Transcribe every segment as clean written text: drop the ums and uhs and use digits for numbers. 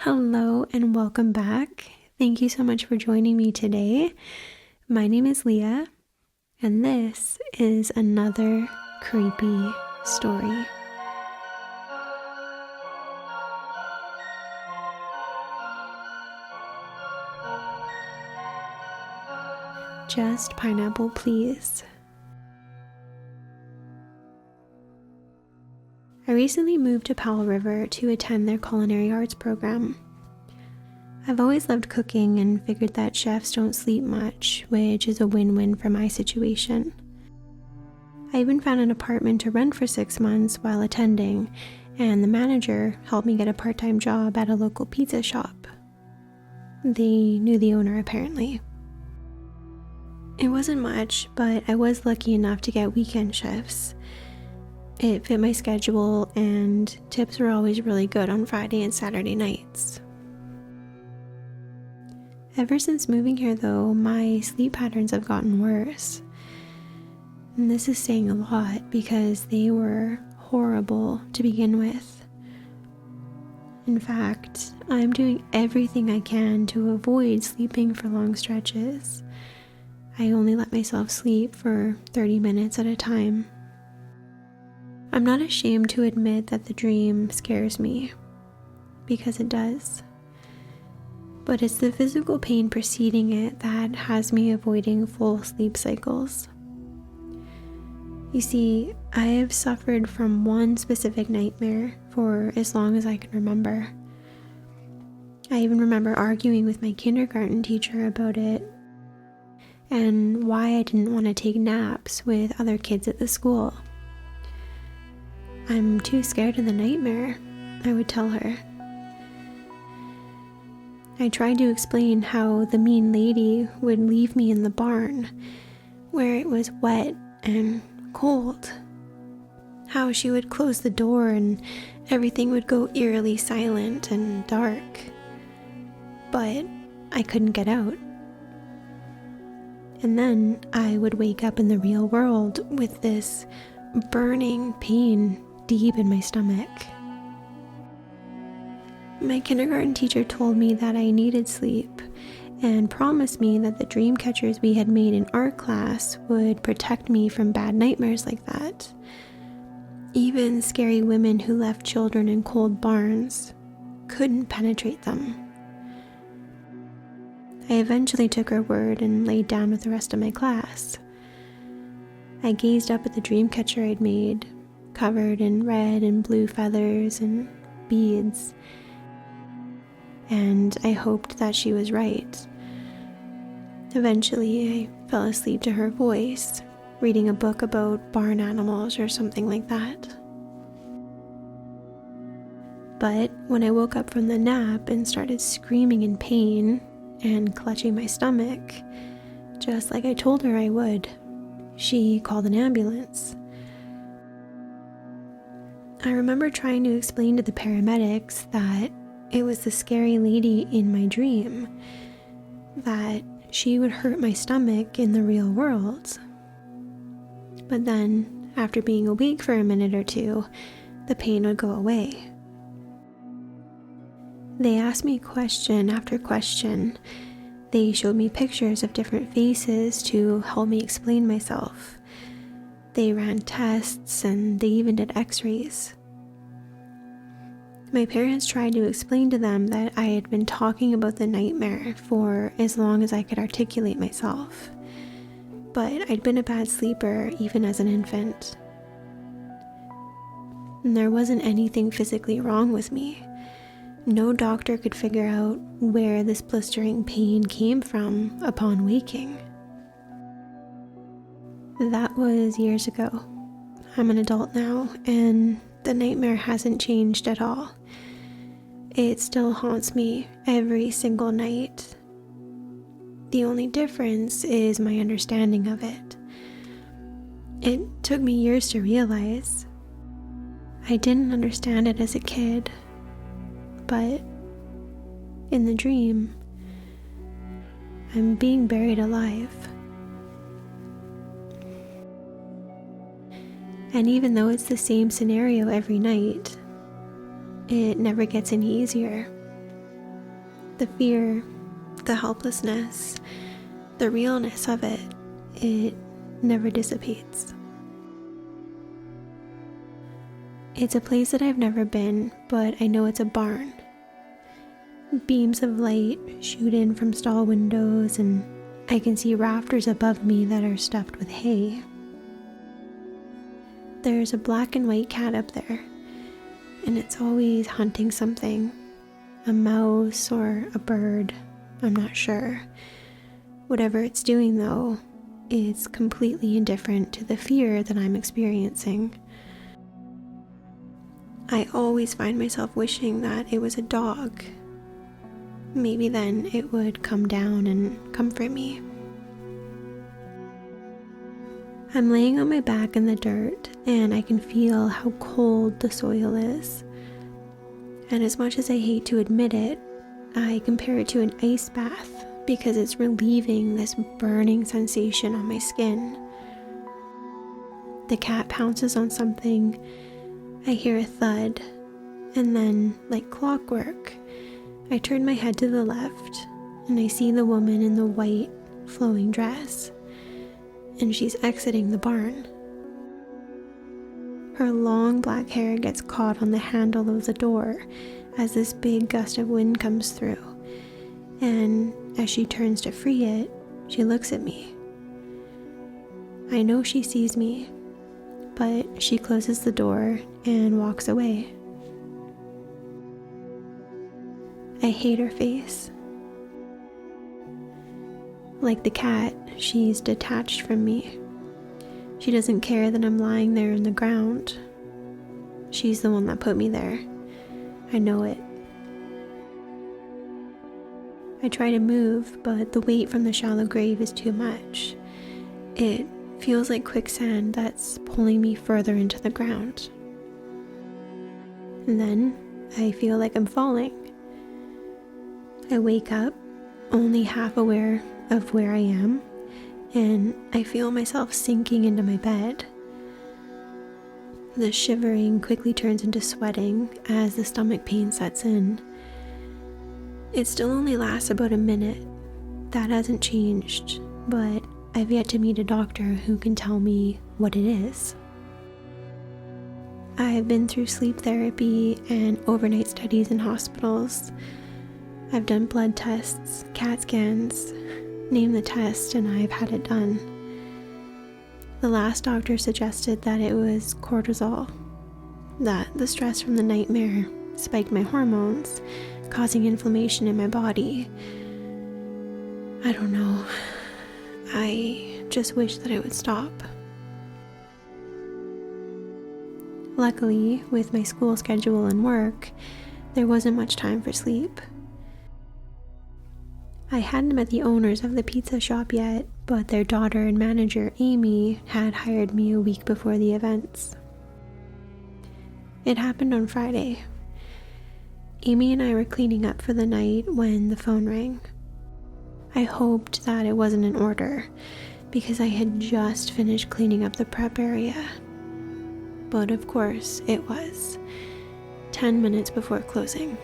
Hello and welcome back. Thank you so much for joining me today. My name is Leah, and this is another creepy story. Just pineapple, please. I recently moved to Powell River to attend their culinary arts program. I've always loved cooking and figured that chefs don't sleep much, which is a win-win for my situation. I even found an apartment to rent for 6 months while attending, and the manager helped me get a part-time job at a local pizza shop. They knew the owner apparently. It wasn't much, but I was lucky enough to get weekend shifts. It fit my schedule, and tips were always really good on Friday and Saturday nights. Ever since moving here though, my sleep patterns have gotten worse. And this is saying a lot because they were horrible to begin with. In fact, I'm doing everything I can to avoid sleeping for long stretches. I only let myself sleep for 30 minutes at a time. I'm not ashamed to admit that the dream scares me, because it does. But it's the physical pain preceding it that has me avoiding full sleep cycles. You see, I have suffered from one specific nightmare for as long as I can remember. I even remember arguing with my kindergarten teacher about it and why I didn't want to take naps with other kids at the school. I'm too scared of the nightmare, I would tell her. I tried to explain how the mean lady would leave me in the barn, where it was wet and cold. How she would close the door and everything would go eerily silent and dark. But I couldn't get out. And then I would wake up in the real world with this burning pain deep in my stomach. My kindergarten teacher told me that I needed sleep and promised me that the dream catchers we had made in art class would protect me from bad nightmares like that. Even scary women who left children in cold barns couldn't penetrate them. I eventually took her word and laid down with the rest of my class. I gazed up at the dream catcher I'd made, covered in red and blue feathers and beads, and I hoped that she was right. Eventually, I fell asleep to her voice, reading a book about barn animals or something like that. But when I woke up from the nap and started screaming in pain and clutching my stomach, just like I told her I would, she called an ambulance. I remember trying to explain to the paramedics that it was the scary lady in my dream, that she would hurt my stomach in the real world. But then, after being awake for a minute or two, the pain would go away. They asked me question after question. They showed me pictures of different faces to help me explain myself. They ran tests and they even did x-rays. My parents tried to explain to them that I had been talking about the nightmare for as long as I could articulate myself. But I'd been a bad sleeper even as an infant. And there wasn't anything physically wrong with me. No doctor could figure out where this blistering pain came from upon waking. That was years ago. I'm an adult now, and the nightmare hasn't changed at all. It still haunts me every single night. The only difference is my understanding of it. It took me years to realize. I didn't understand it as a kid, but in the dream, I'm being buried alive. And even though it's the same scenario every night, it never gets any easier. The fear, the helplessness, the realness of it, it never dissipates. It's a place that I've never been, but I know it's a barn. Beams of light shoot in from stall windows, and I can see rafters above me that are stuffed with hay. There's a black and white cat up there, and it's always hunting something. A mouse or a bird, I'm not sure. Whatever it's doing though, it's completely indifferent to the fear that I'm experiencing. I always find myself wishing that it was a dog. Maybe then it would come down and comfort me. I'm laying on my back in the dirt, and I can feel how cold the soil is. And as much as I hate to admit it, I compare it to an ice bath because it's relieving this burning sensation on my skin. The cat pounces on something. I hear a thud, and then, like clockwork, I turn my head to the left, and I see the woman in the white, flowing dress, and she's exiting the barn. Her long black hair gets caught on the handle of the door as this big gust of wind comes through, and as she turns to free it, she looks at me. I know she sees me, but she closes the door and walks away. I hate her face. Like the cat, she's detached from me. She doesn't care that I'm lying there in the ground. She's the one that put me there. I know it. I try to move, but the weight from the shallow grave is too much. It feels like quicksand that's pulling me further into the ground. And then I feel like I'm falling. I wake up, only half aware of where I am, and I feel myself sinking into my bed. The shivering quickly turns into sweating as the stomach pain sets in. It still only lasts about a minute. That hasn't changed, but I've yet to meet a doctor who can tell me what it is. I've been through sleep therapy and overnight studies in hospitals. I've done blood tests, CAT scans, name the test, and I've had it done. The last doctor suggested that it was cortisol, that the stress from the nightmare spiked my hormones, causing inflammation in my body. I don't know. I just wish that it would stop. Luckily, with my school schedule and work, there wasn't much time for sleep. I hadn't met the owners of the pizza shop yet, but their daughter and manager, Amy, had hired me a week before the events. It happened on Friday. Amy and I were cleaning up for the night when the phone rang. I hoped that it wasn't an order, because I had just finished cleaning up the prep area. But of course, it was. 10 minutes before closing.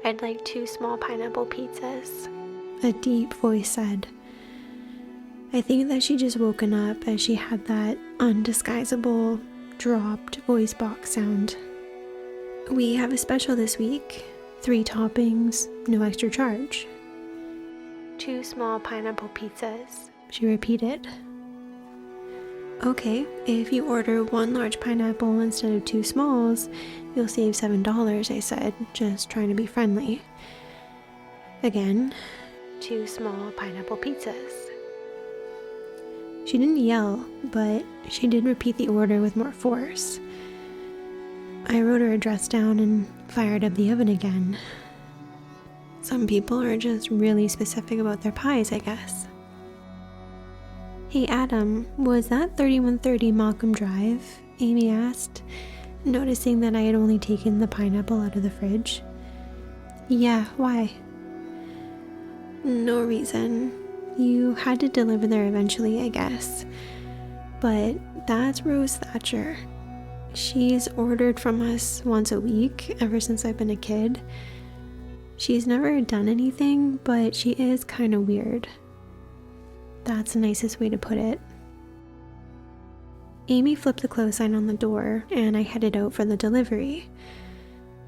"I'd like 2 small pineapple pizzas," a deep voice said. I think that she just woken up as she had that undisguisable, dropped voice box sound. "We have a special this week. 3 toppings, no extra charge." 2 small pineapple pizzas, she repeated. "Okay, if you order 1 large pineapple instead of 2 smalls, you'll save $7, I said, just trying to be friendly. Again, 2 small pineapple pizzas. She didn't yell, but she did repeat the order with more force. I wrote her address down and fired up the oven again. Some people are just really specific about their pies, I guess. "Hey Adam, was that 3130 Malcolm Drive?" Amy asked, noticing that I had only taken the pineapple out of the fridge. "Yeah, why?" "No reason. You had to deliver there eventually, I guess. But that's Rose Thatcher. She's ordered from us once a week ever since I've been a kid. She's never done anything, but she is kind of weird. That's the nicest way to put it. Amy flipped the close sign on the door, and I headed out for the delivery.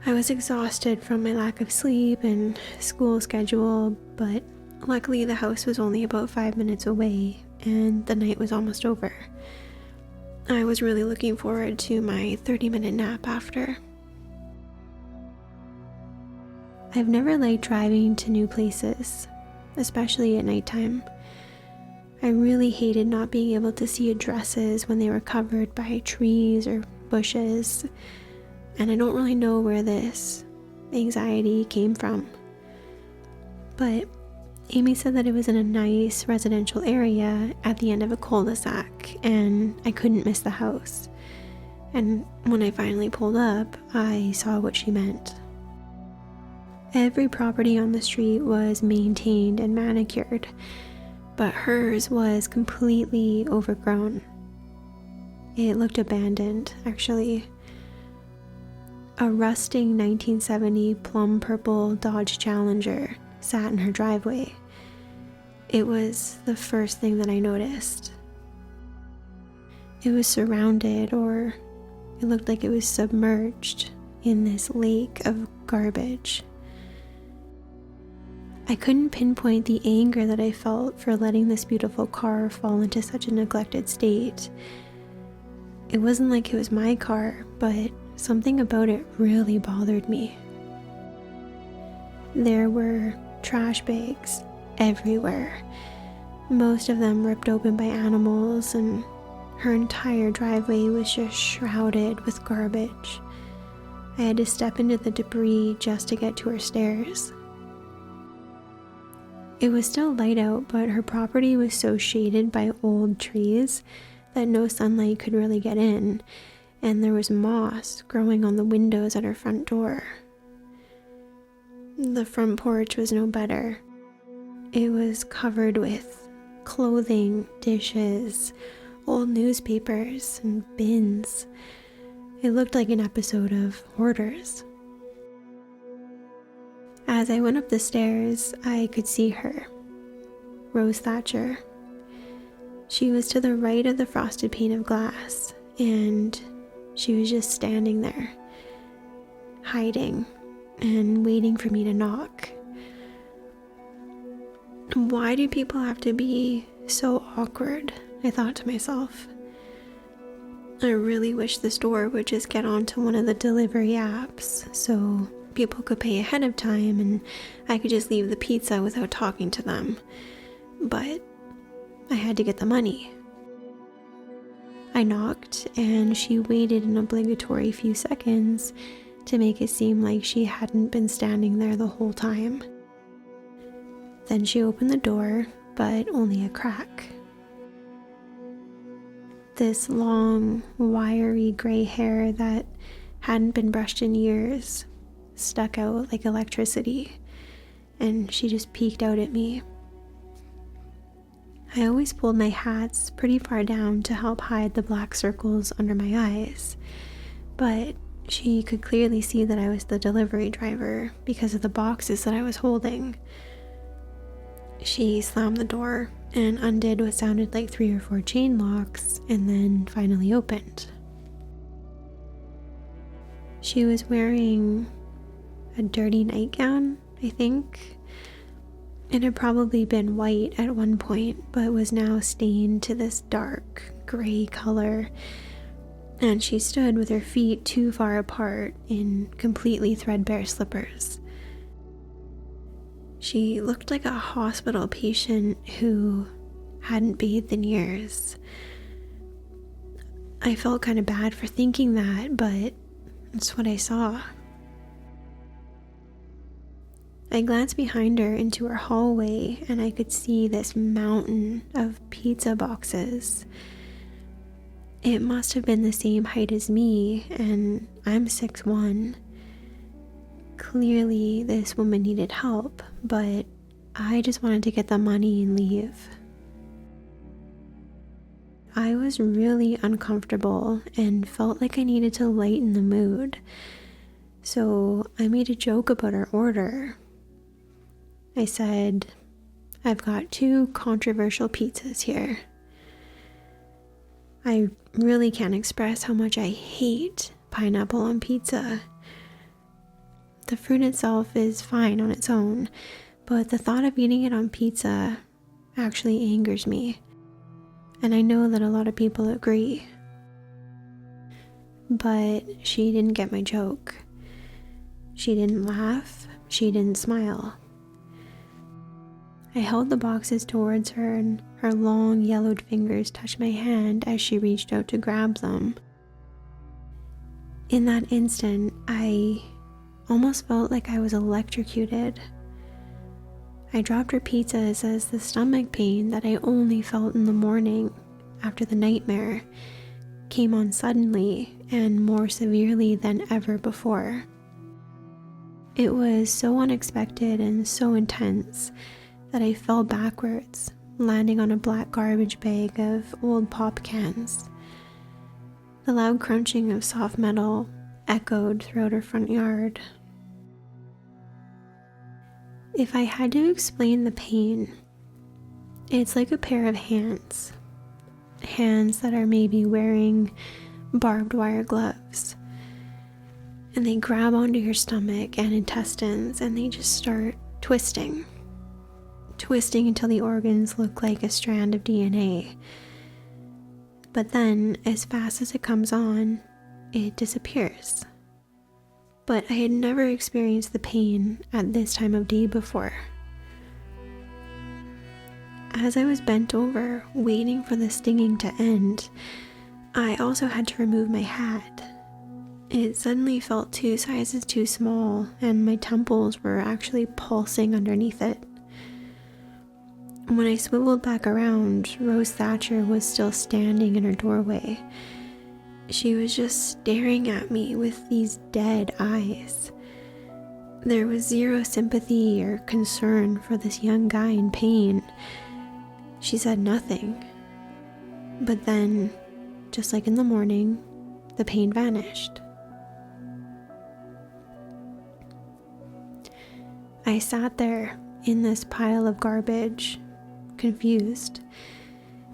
I was exhausted from my lack of sleep and school schedule, but luckily the house was only about 5 minutes away, and the night was almost over. I was really looking forward to my 30-minute nap after. I've never liked driving to new places, especially at nighttime. I really hated not being able to see addresses when they were covered by trees or bushes, and I don't really know where this anxiety came from. But Amy said that it was in a nice residential area at the end of a cul-de-sac, and I couldn't miss the house. And when I finally pulled up, I saw what she meant. Every property on the street was maintained and manicured, but hers was completely overgrown. It looked abandoned, actually. A rusting 1970 plum purple Dodge Challenger sat in her driveway. It was the first thing that I noticed. It was surrounded, or it looked like it was submerged in this lake of garbage. I couldn't pinpoint the anger that I felt for letting this beautiful car fall into such a neglected state. It wasn't like it was my car, but something about it really bothered me. There were trash bags everywhere, most of them ripped open by animals, and her entire driveway was just shrouded with garbage. I had to step into the debris just to get to her stairs. It was still light out, but her property was so shaded by old trees that no sunlight could really get in, and there was moss growing on the windows at her front door. The front porch was no better. It was covered with clothing, dishes, old newspapers, and bins. It looked like an episode of Hoarders. As I went up the stairs, I could see her, Rose Thatcher. She was to the right of the frosted pane of glass, and she was just standing there, hiding and waiting for me to knock. Why do people have to be so awkward? I thought to myself. I really wish this door would just get onto one of the delivery apps so people could pay ahead of time and I could just leave the pizza without talking to them. But I had to get the money. I knocked, and she waited an obligatory few seconds to make it seem like she hadn't been standing there the whole time. Then she opened the door, but only a crack. This long, wiry gray hair that hadn't been brushed in years stuck out like electricity, and she just peeked out at me. I always pulled my hats pretty far down to help hide the black circles under my eyes, but she could clearly see that I was the delivery driver because of the boxes that I was holding. She slammed the door and undid what sounded like 3 or 4 chain locks, and then finally opened. She was wearing a dirty nightgown, I think. It had probably been white at one point, but was now stained to this dark gray color, and she stood with her feet too far apart in completely threadbare slippers. She looked like a hospital patient who hadn't bathed in years. I felt kind of bad for thinking that, but it's what I saw. I glanced behind her into her hallway, and I could see this mountain of pizza boxes. It must have been the same height as me, and I'm 6'1". Clearly, this woman needed help, but I just wanted to get the money and leave. I was really uncomfortable and felt like I needed to lighten the mood. So I made a joke about her order. I said, "I've got 2 controversial pizzas here." I really can't express how much I hate pineapple on pizza. The fruit itself is fine on its own, but the thought of eating it on pizza actually angers me. And I know that a lot of people agree. But she didn't get my joke. She didn't laugh. She didn't smile. I held the boxes towards her, and her long yellowed fingers touched my hand as she reached out to grab them. In that instant, I almost felt like I was electrocuted. I dropped her pizzas as the stomach pain that I only felt in the morning after the nightmare came on suddenly and more severely than ever before. It was so unexpected and so intense that I fell backwards, landing on a black garbage bag of old pop cans. The loud crunching of soft metal echoed throughout her front yard. If I had to explain the pain, it's like a pair of hands. Hands that are maybe wearing barbed wire gloves. And they grab onto your stomach and intestines and they just start twisting until the organs look like a strand of DNA. But then, as fast as it comes on, it disappears. But I had never experienced the pain at this time of day before. As I was bent over, waiting for the stinging to end, I also had to remove my hat. It suddenly felt 2 sizes too small, and my temples were actually pulsing underneath it. When I swiveled back around, Rose Thatcher was still standing in her doorway. She was just staring at me with these dead eyes. There was zero sympathy or concern for this young guy in pain. She said nothing. But then, just like in the morning, the pain vanished. I sat there in this pile of garbage, confused,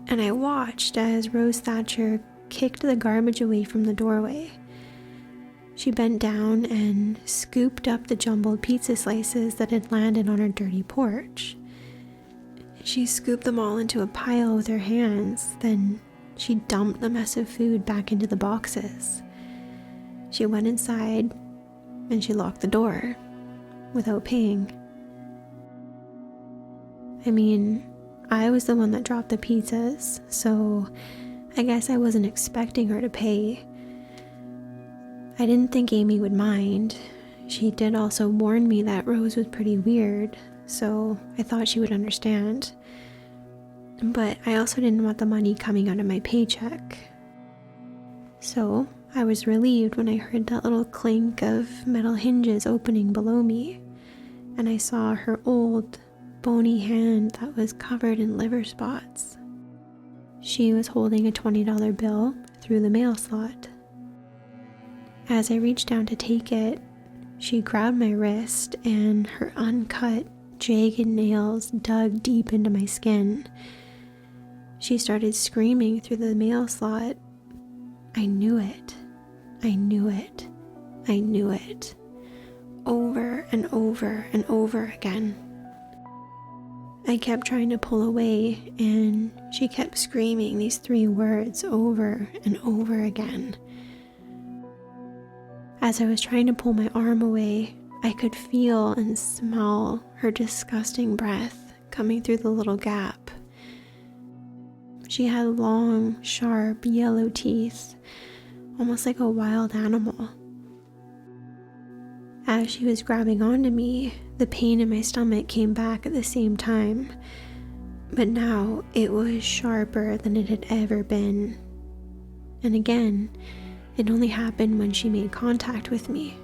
and I watched as Rose Thatcher kicked the garbage away from the doorway. She bent down and scooped up the jumbled pizza slices that had landed on her dirty porch. She scooped them all into a pile with her hands, then she dumped the mess of food back into the boxes. She went inside and she locked the door without paying. I mean, I was the one that dropped the pizzas, so I guess I wasn't expecting her to pay. I didn't think Amy would mind. She did also warn me that Rose was pretty weird, so I thought she would understand. But I also didn't want the money coming out of my paycheck. So I was relieved when I heard that little clink of metal hinges opening below me, and I saw her old, bony hand that was covered in liver spots. She was holding a $20 bill through the mail slot. As I reached down to take it, she grabbed my wrist and her uncut, jagged nails dug deep into my skin. She started screaming through the mail slot. I knew it. I knew it. I knew it. Over and over and over again. I kept trying to pull away, and she kept screaming these 3 words over and over again. As I was trying to pull my arm away, I could feel and smell her disgusting breath coming through the little gap. She had long, sharp, yellow teeth, almost like a wild animal. As she was grabbing onto me, the pain in my stomach came back at the same time, but now it was sharper than it had ever been. And again, it only happened when she made contact with me.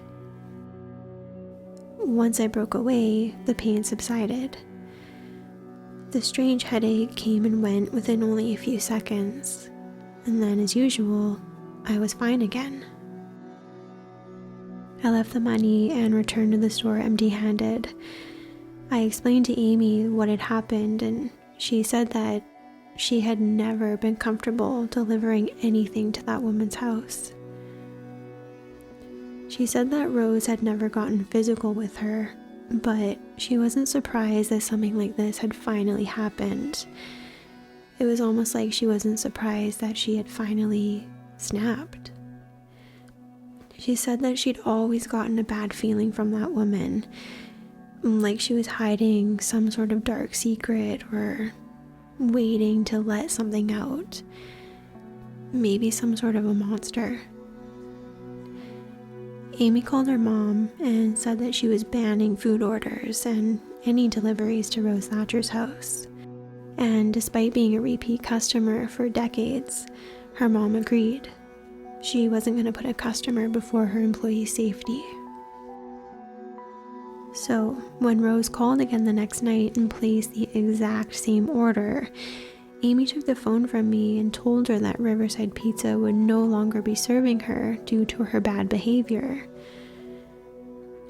Once I broke away, the pain subsided. The strange headache came and went within only a few seconds, and then, as usual, I was fine again. I left the money and returned to the store empty-handed. I explained to Amy what had happened, and she said that she had never been comfortable delivering anything to that woman's house. She said that Rose had never gotten physical with her, but she wasn't surprised that something like this had finally happened. It was almost like she wasn't surprised that she had finally snapped. She said that she'd always gotten a bad feeling from that woman, like she was hiding some sort of dark secret or waiting to let something out. Maybe some sort of a monster. Amy called her mom and said that she was banning food orders and any deliveries to Rose Thatcher's house. And despite being a repeat customer for decades, her mom agreed. She wasn't going to put a customer before her employee's safety. So, when Rose called again the next night and placed the exact same order, Amy took the phone from me and told her that Riverside Pizza would no longer be serving her due to her bad behavior.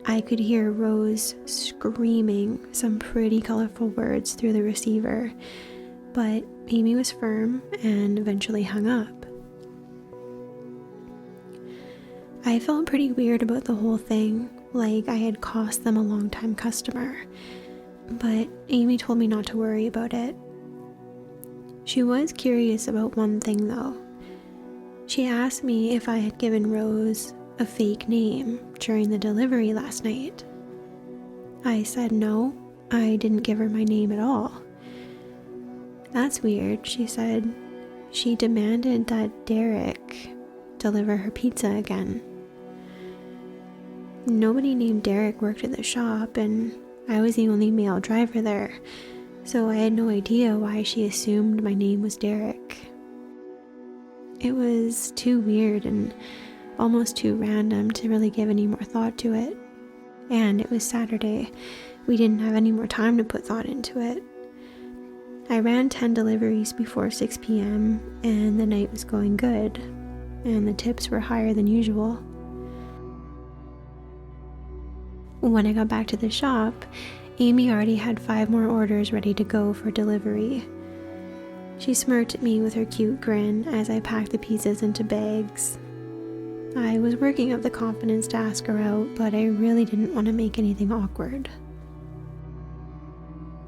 I could hear Rose screaming some pretty colorful words through the receiver, but Amy was firm and eventually hung up. I felt pretty weird about the whole thing, like I had cost them a long-time customer, but Amy told me not to worry about it. She was curious about one thing though. She asked me if I had given Rose a fake name during the delivery last night. I said no, I didn't give her my name at all. That's weird, she said. She demanded that Derek deliver her pizza again. Nobody named Derek worked at the shop, and I was the only male driver there, so I had no idea why she assumed my name was Derek. It was too weird and almost too random to really give any more thought to it. And it was Saturday. We didn't have any more time to put thought into it. I ran 10 deliveries before 6 p.m. and the night was going good, and the tips were higher than usual. When I got back to the shop, Amy already had 5 more orders ready to go for delivery. She smirked at me with her cute grin as I packed the pizzas into bags. I was working up the confidence to ask her out, but I really didn't want to make anything awkward.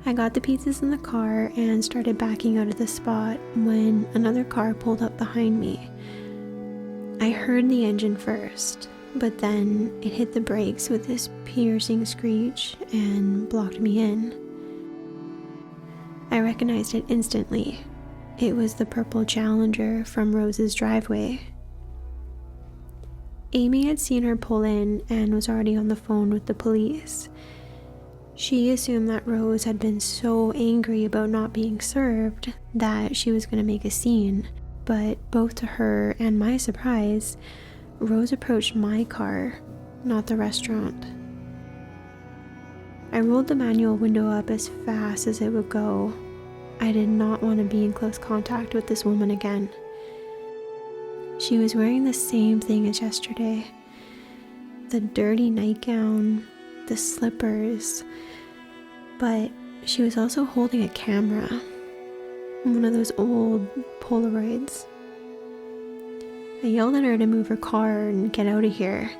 I got the pizzas in the car and started backing out of the spot when another car pulled up behind me. I heard the engine first, but then it hit the brakes with this piercing screech and blocked me in. I recognized it instantly. It was the purple Challenger from Rose's driveway. Amy had seen her pull in and was already on the phone with the police. She assumed that Rose had been so angry about not being served that she was going to make a scene, but both to her and my surprise, Rose approached my car, not the restaurant. I rolled the manual window up as fast as it would go. I did not want to be in close contact with this woman again. She was wearing the same thing as yesterday. The dirty nightgown, the slippers, but she was also holding a camera, one of those old Polaroids. I yelled at her to move her car and get out of here.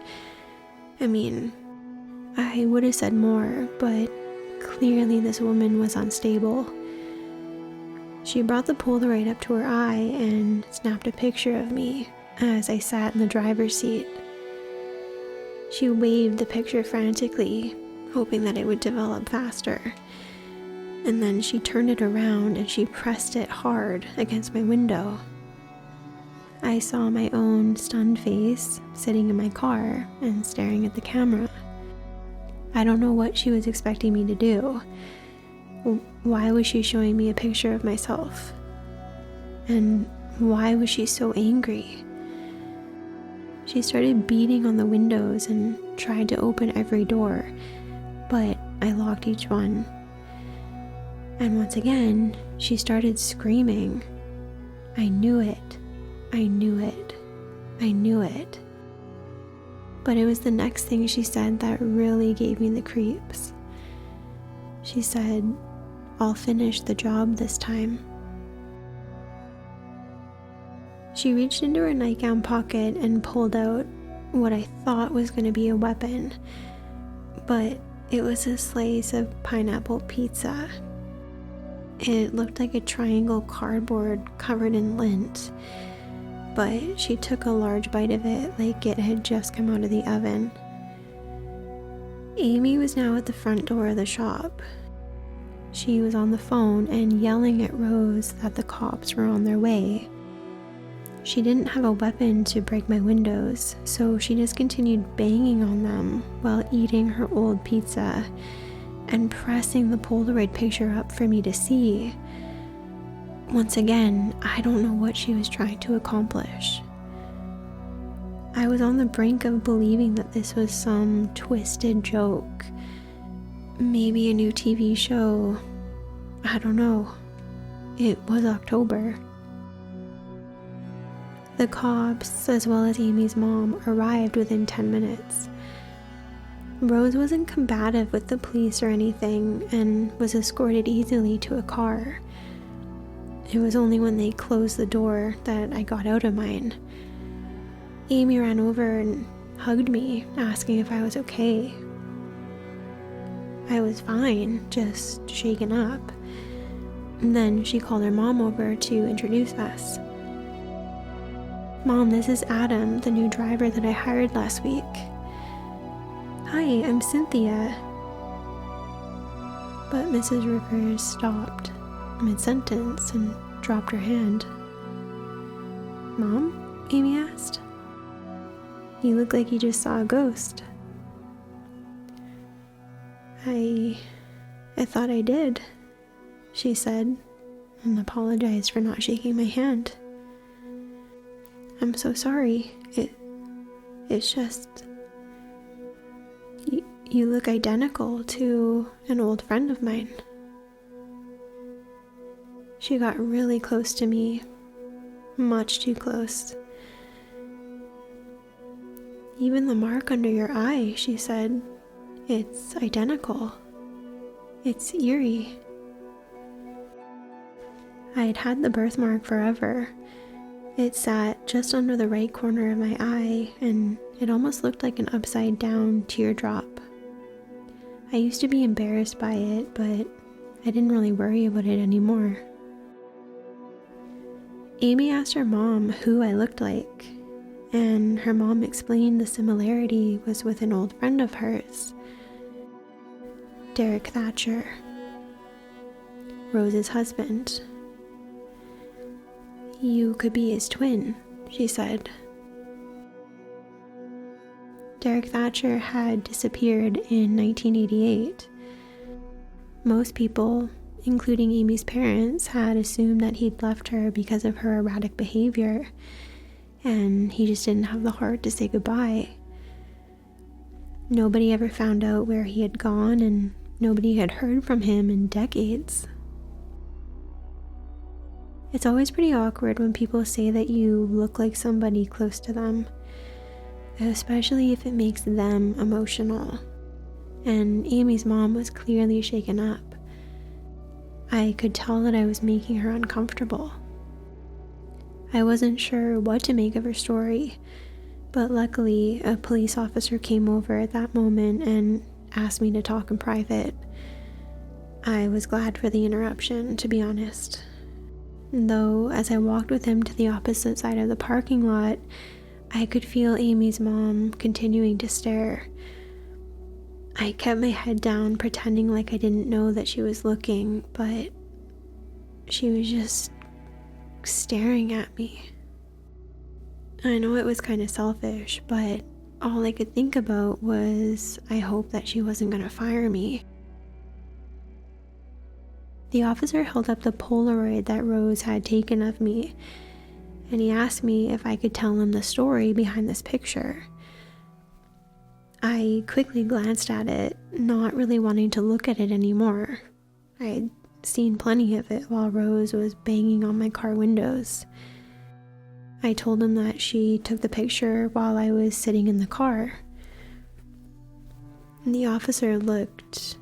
I mean, I would have said more, but clearly this woman was unstable. She brought the Polaroid up to her eye and snapped a picture of me as I sat in the driver's seat. She waved the picture frantically, hoping that it would develop faster. And then she turned it around and she pressed it hard against my window. I saw my own stunned face sitting in my car and staring at the camera. I don't know what she was expecting me to do. Why was she showing me a picture of myself? And why was she so angry? She started beating on the windows and tried to open every door, but I locked each one. And once again, she started screaming. I knew it. I knew it. I knew it. But it was the next thing she said that really gave me the creeps. she said, "I'll finish the job this time." She reached into her nightgown pocket and pulled out what I thought was going to be a weapon, but it was a slice of pineapple pizza. It looked like a triangle cardboard covered in lint, but she took a large bite of it like it had just come out of the oven. Amy was now at the front door of the shop. She was on the phone and yelling at Rose that the cops were on their way. She didn't have a weapon to break my windows, so she just continued banging on them while eating her old pizza and pressing the Polaroid picture up for me to see. Once again, I don't know what she was trying to accomplish. I was on the brink of believing that this was some twisted joke, maybe a new TV show. I don't know. It was October. The cops, as well as Amy's mom, arrived within 10 minutes. Rose wasn't combative with the police or anything and was escorted easily to a car. It was only when they closed the door that I got out of mine. Amy ran over and hugged me, asking if I was okay. I was fine, just shaken up. And then she called her mom over to introduce us. "Mom, this is Adam, the new driver that I hired last week." "Hi, I'm Cynthia." But Mrs. Rivers stopped mid-sentence and dropped her hand. "Mom?" Amy asked. "You look like you just saw a ghost." I thought I did," she said, and apologized for not shaking my hand. "I'm so sorry. It's just... You look identical to an old friend of mine." She got really close to me, much too close. "Even the mark under your eye," she said. "It's identical. It's eerie." I'd had the birthmark forever. It sat just under the right corner of my eye, and it almost looked like an upside-down teardrop. I used to be embarrassed by it, but I didn't really worry about it anymore. Amy asked her mom who I looked like, and her mom explained the similarity was with an old friend of hers, Derek Thatcher, Rose's husband. "You could be his twin," she said. Derek Thatcher had disappeared in 1988. Most people, including Amy's parents, had assumed that he'd left her because of her erratic behavior, and he just didn't have the heart to say goodbye. Nobody ever found out where he had gone, and nobody had heard from him in decades. It's always pretty awkward when people say that you look like somebody close to them, especially if it makes them emotional. And Amy's mom was clearly shaken up. I could tell that I was making her uncomfortable. I wasn't sure what to make of her story, but luckily a police officer came over at that moment and asked me to talk in private. I was glad for the interruption, to be honest. Though, as I walked with him to the opposite side of the parking lot, I could feel Amy's mom continuing to stare. I kept my head down, pretending like I didn't know that she was looking, but she was just staring at me. I know it was kind of selfish, but all I could think about was I hoped that she wasn't going to fire me. The officer held up the Polaroid that Rose had taken of me, and he asked me if I could tell him the story behind this picture. I quickly glanced at it, not really wanting to look at it anymore. I'd seen plenty of it while Rose was banging on my car windows. I told him that she took the picture while I was sitting in the car. The officer looked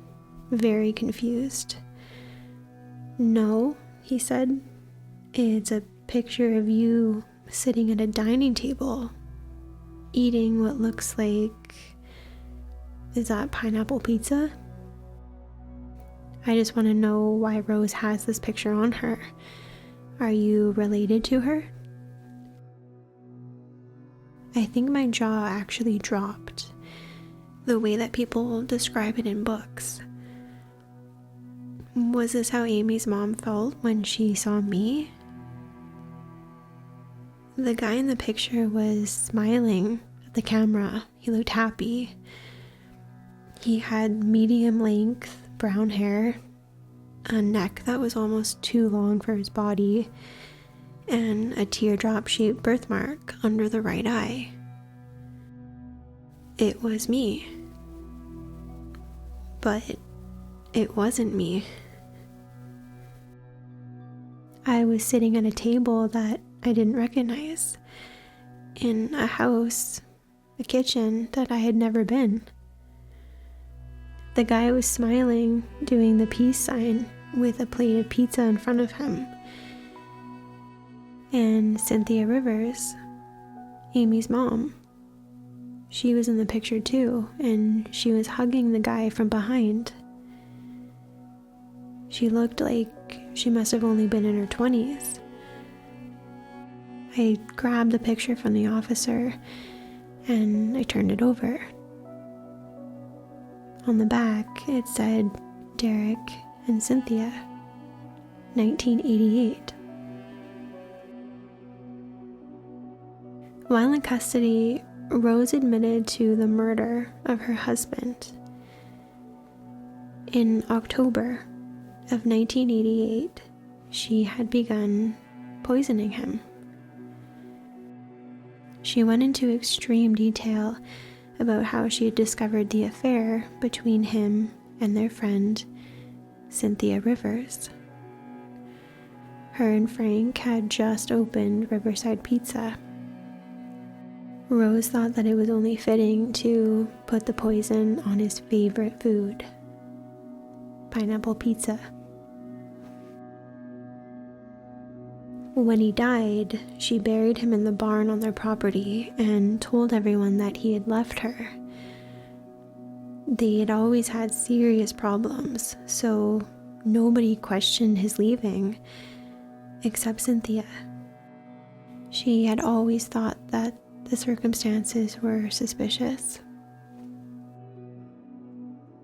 very confused. "No," he said. "It's a picture of you sitting at a dining table, eating what looks like... Is that pineapple pizza?" "I just want to know why Rose has this picture on her. Are you related to her?" I think my jaw actually dropped, the way that people describe it in books. Was this how Amy's mom felt when she saw me? The guy in the picture was smiling at the camera. He looked happy. He had medium length brown hair, a neck that was almost too long for his body, and a teardrop-shaped birthmark under the right eye. It was me. But it wasn't me. I was sitting at a table that I didn't recognize, in a house, a kitchen that I had never been. The guy was smiling, doing the peace sign with a plate of pizza in front of him. And Cynthia Rivers, Amy's mom, she was in the picture too, and she was hugging the guy from behind. She looked like she must have only been in her 20s. I grabbed the picture from the officer and I turned it over. On the back, it said Derek and Cynthia, 1988. While in custody, Rose admitted to the murder of her husband. In October of 1988, she had begun poisoning him. She went into extreme detail about how she had discovered the affair between him and their friend, Cynthia Rivers. Her and Frank had just opened Riverside Pizza. Rose thought that it was only fitting to put the poison on his favorite food, pineapple pizza. When he died, she buried him in the barn on their property and told everyone that he had left her. They had always had serious problems, so nobody questioned his leaving, except Cynthia. She had always thought that the circumstances were suspicious.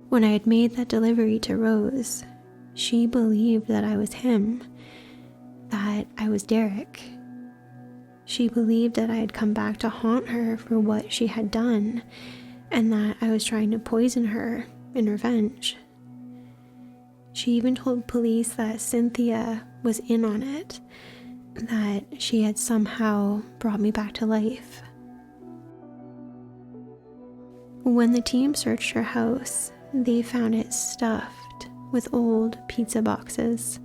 When I had made that delivery to Rose, she believed that I was him, that I was Derek. She believed that I had come back to haunt her for what she had done, and that I was trying to poison her in revenge. She even told police that Cynthia was in on it, that she had somehow brought me back to life. When the team searched her house, they found it stuffed with old pizza boxes.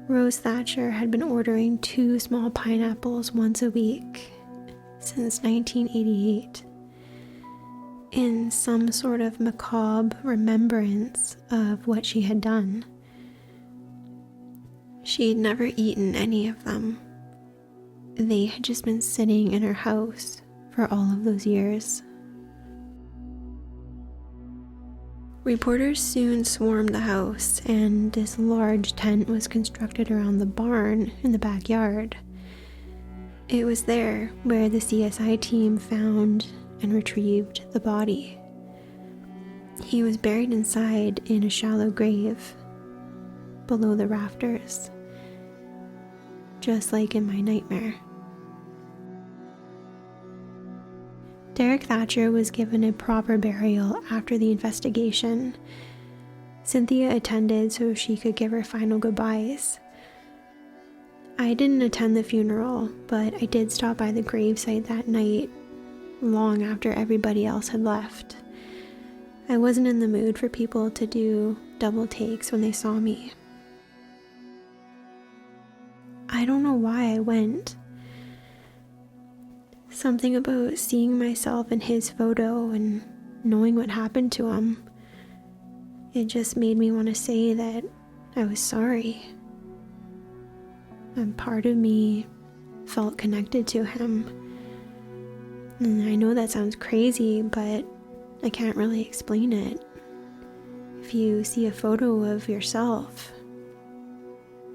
Rose Thatcher had been ordering 2 small pineapples once a week since 1988, in some sort of macabre remembrance of what she had done. She had never eaten any of them. They had just been sitting in her house for all of those years. Reporters soon swarmed the house, and this large tent was constructed around the barn in the backyard. It was there where the CSI team found and retrieved the body. He was buried inside in a shallow grave below the rafters, just like in my nightmare. Derek Thatcher was given a proper burial after the investigation. Cynthia attended so she could give her final goodbyes. I didn't attend the funeral, but I did stop by the gravesite that night, long after everybody else had left. I wasn't in the mood for people to do double takes when they saw me. I don't know why I went. Something about seeing myself in his photo and knowing what happened to him. it just made me want to say that I was sorry. And part of me felt connected to him. And I know that sounds crazy, but I can't really explain it. If you see a photo of yourself,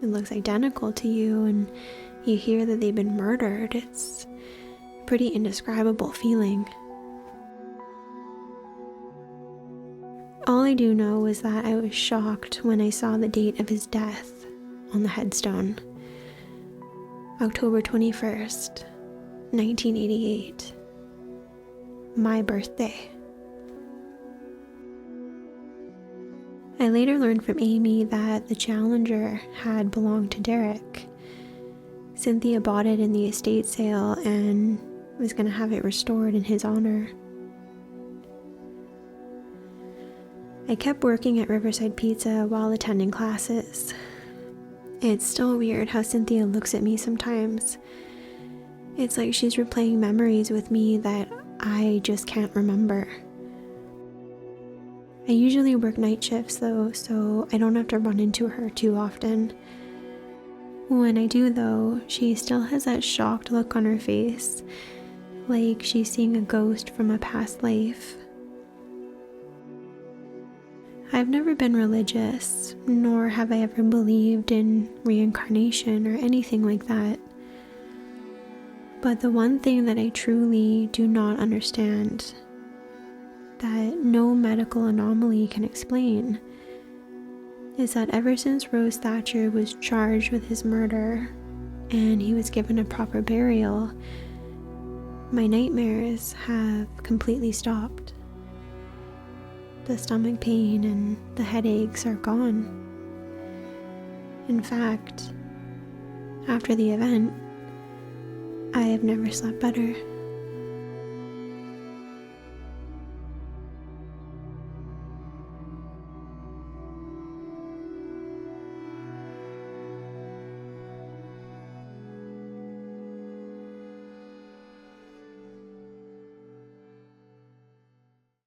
it looks identical to you, and you hear that they've been murdered, it's a pretty indescribable feeling. All I do know is that I was shocked when I saw the date of his death on the headstone. October 21st, 1988. My birthday. I later learned from Amy that the Challenger had belonged to Derek. Cynthia bought it in the estate sale and was going to have it restored in his honor. I kept working at Riverside Pizza while attending classes. It's still weird how Cynthia looks at me sometimes. It's like she's replaying memories with me that I just can't remember. I usually work night shifts though, so I don't have to run into her too often. When I do though, she still has that shocked look on her face, like she's seeing a ghost from a past life. I've never been religious, nor have I ever believed in reincarnation or anything like that. But the one thing that I truly do not understand, that no medical anomaly can explain, is that ever since Rose Thatcher was charged with his murder and he was given a proper burial, my nightmares have completely stopped. The stomach pain and the headaches are gone. In fact, after the event, I have never slept better.